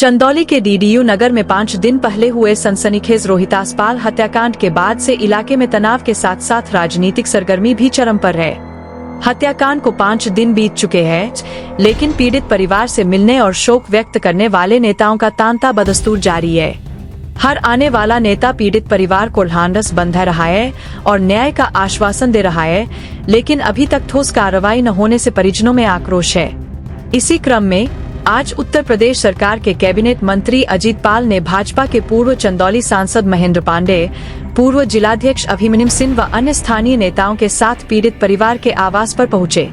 चंदौली के डीडीयू नगर में 5 दिन पहले हुए सनसनीखेज रोहितासपाल हत्याकांड के बाद से इलाके में तनाव के साथ साथ राजनीतिक सरगर्मी भी चरम पर है। हत्याकांड को 5 दिन बीत चुके हैं, लेकिन पीड़ित परिवार से मिलने और शोक व्यक्त करने वाले नेताओं का तांता बदस्तूर जारी है। हर आने वाला नेता पीड़ित परिवार को ढांढस बंधा रहा है और न्याय का आश्वासन दे रहा है, लेकिन अभी तक ठोस कार्रवाई न होने से परिजनों में आक्रोश है। इसी क्रम में आज उत्तर प्रदेश सरकार के कैबिनेट मंत्री अजीत पाल ने भाजपा के पूर्व चंदौली सांसद महेंद्र पांडे, पूर्व जिलाध्यक्ष अभिमन्यु सिंह व अन्य स्थानीय नेताओं के साथ पीड़ित परिवार के आवास पर पहुंचे।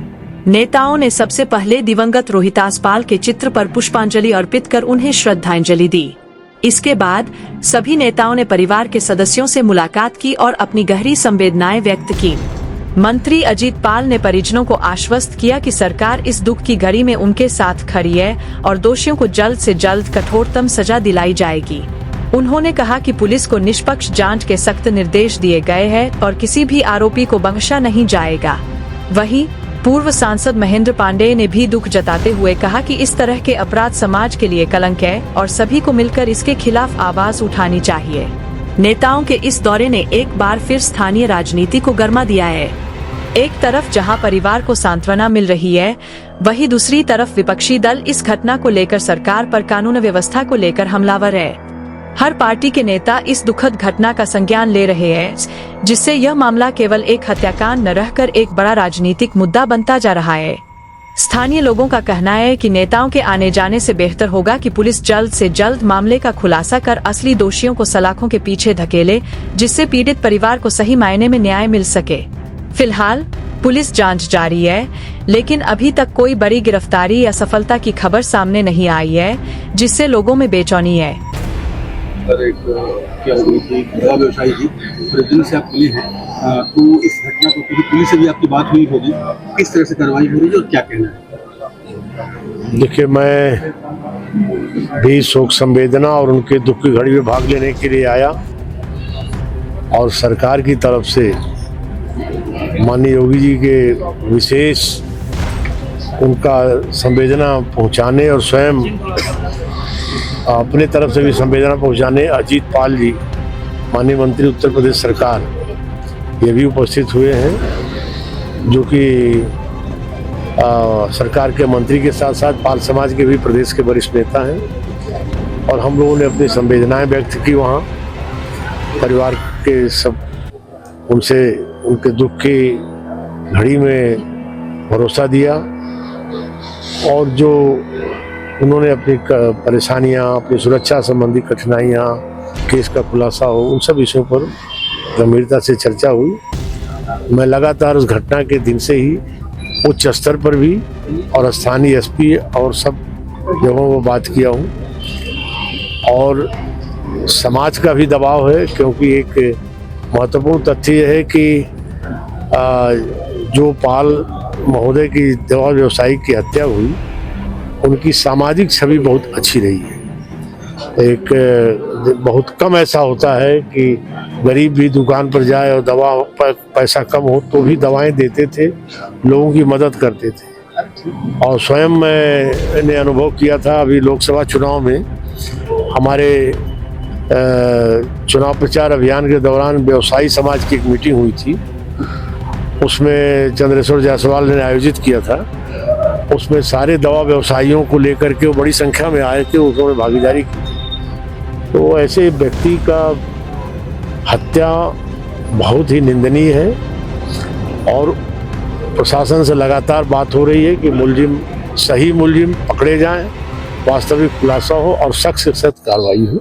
नेताओं ने सबसे पहले दिवंगत रोहितासपाल के चित्र पर पुष्पांजलि अर्पित कर उन्हें श्रद्धांजलि दी। इसके बाद सभी नेताओं ने परिवार के सदस्यों से मुलाकात की और अपनी गहरी संवेदनाएं व्यक्त की। मंत्री अजीत पाल ने परिजनों को आश्वस्त किया कि सरकार इस दुख की घड़ी में उनके साथ खड़ी है और दोषियों को जल्द से जल्द कठोरतम सजा दिलाई जाएगी। उन्होंने कहा कि पुलिस को निष्पक्ष जांच के सख्त निर्देश दिए गए हैं और किसी भी आरोपी को बख्शा नहीं जाएगा। वहीं पूर्व सांसद महेंद्र पांडे ने भी दुख जताते हुए कहा कि इस तरह के अपराध समाज के लिए कलंक है और सभी को मिलकर इसके खिलाफ आवाज उठानी चाहिए। नेताओं के इस दौरे ने एक बार फिर स्थानीय राजनीति को गर्मा दिया है। एक तरफ जहां परिवार को सांत्वना मिल रही है, वहीं दूसरी तरफ विपक्षी दल इस घटना को लेकर सरकार पर कानून व्यवस्था को लेकर हमलावर है। हर पार्टी के नेता इस दुखद घटना का संज्ञान ले रहे हैं, जिससे यह मामला केवल एक हत्याकांड न रहकर एक बड़ा राजनीतिक मुद्दा बनता जा रहा है। स्थानीय लोगों का कहना है कि नेताओं के आने जाने से बेहतर होगा कि पुलिस जल्द से जल्द मामले का खुलासा कर असली दोषियों को सलाखों के पीछे धकेले, जिससे पीड़ित परिवार को सही मायने में न्याय मिल सके। फिलहाल पुलिस जांच जारी है, लेकिन अभी तक कोई बड़ी गिरफ्तारी या सफलता की खबर सामने नहीं आई है, जिससे लोगों में बेचैनी है। क्या हुई थी, दवा व्यवसायी थी, दिन से आप मिले हैं, तो इस घटना को क्योंकि पुलिस से भी आपकी बात हुई होगी, किस तरह से कार्रवाई हो रही है और क्या कहना है? देखिए, मैं भी शोक संवेदना और उनके दुख की घड़ी में भाग लेने के लिए आया और सरकार की तरफ से माननीय योगी जी के विशेष उनका संवेदना पहुंचाने और स्वयं अपने तरफ से भी संवेदना पहुंचाने अजीत पाल जी, माननीय मंत्री उत्तर प्रदेश सरकार, ये भी उपस्थित हुए हैं, जो कि सरकार के मंत्री के साथ साथ पाल समाज के भी प्रदेश के वरिष्ठ नेता हैं। और हम लोगों ने अपनी संवेदनाएं व्यक्त की वहाँ परिवार के सब उनसे उनके दुख की घड़ी में भरोसा दिया और जो उन्होंने अपनी परेशानियां, अपनी सुरक्षा संबंधी कठिनाइयां, केस का खुलासा हो, उन सब विषयों पर गंभीरता से चर्चा हुई। मैं लगातार उस घटना के दिन से ही उच्च स्तर पर भी और स्थानीय एसपी और सब जगहों पर बात किया हूँ और समाज का भी दबाव है, क्योंकि एक महत्वपूर्ण तथ्य यह है कि जो पाल महोदय की दवा व्यवसायी की हत्या हुई, उनकी सामाजिक छवि बहुत अच्छी रही है। एक बहुत कम ऐसा होता है कि गरीब भी दुकान पर जाए और दवा पर पैसा कम हो तो भी दवाएं देते थे, लोगों की मदद करते थे। और स्वयं मैंने अनुभव किया था, अभी लोकसभा चुनाव में हमारे चुनाव प्रचार अभियान के दौरान व्यवसायी समाज की एक मीटिंग हुई थी, उसमें चंद्रेश्वर जायसवाल ने आयोजित किया था। उसमें सारे दवा व्यवसायियों को लेकर के वो बड़ी संख्या में आए थे, उन्होंने भागीदारी की थी। तो ऐसे व्यक्ति का हत्या बहुत ही निंदनीय है और प्रशासन से लगातार बात हो रही है कि सही मुलजिम पकड़े जाएं, वास्तविक खुलासा हो और सख्त से सख्त कार्रवाई हो।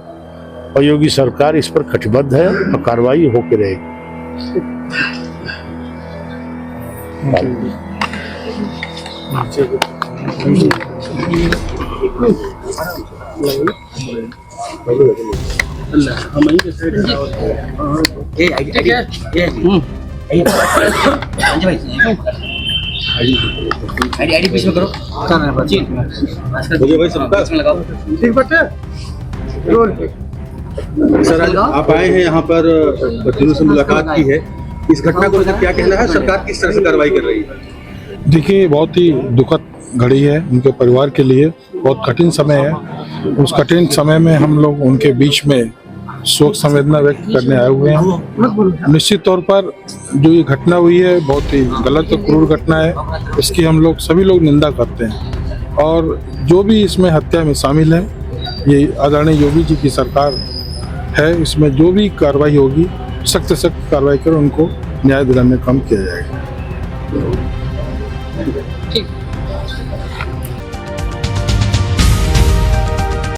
और योगी सरकार इस पर कटिबद्ध है और कार्रवाई होकर रहेगी। सर, आप आए हैं यहाँ पर, बच्चों से मुलाकात की है, इस घटना को लेकर क्या कहना है? सरकार किस तरह से कार्रवाई कर रही है? देखिए, बहुत ही दुखद घड़ी है उनके परिवार के लिए, बहुत कठिन समय है। उस कठिन समय में हम लोग उनके बीच में शोक संवेदना व्यक्त करने आए हुए हैं। निश्चित तौर पर जो ये घटना हुई है बहुत ही गलत और क्रूर घटना है, इसकी हम लोग सभी लोग निंदा करते हैं और जो भी इसमें हत्या में शामिल है, ये आदरणीय योगी जी की सरकार है, इसमें जो भी कार्रवाई होगी सख्त से सख्त कार्रवाई कर उनको न्याय दिलाने का काम किया जाएगा। ठीक।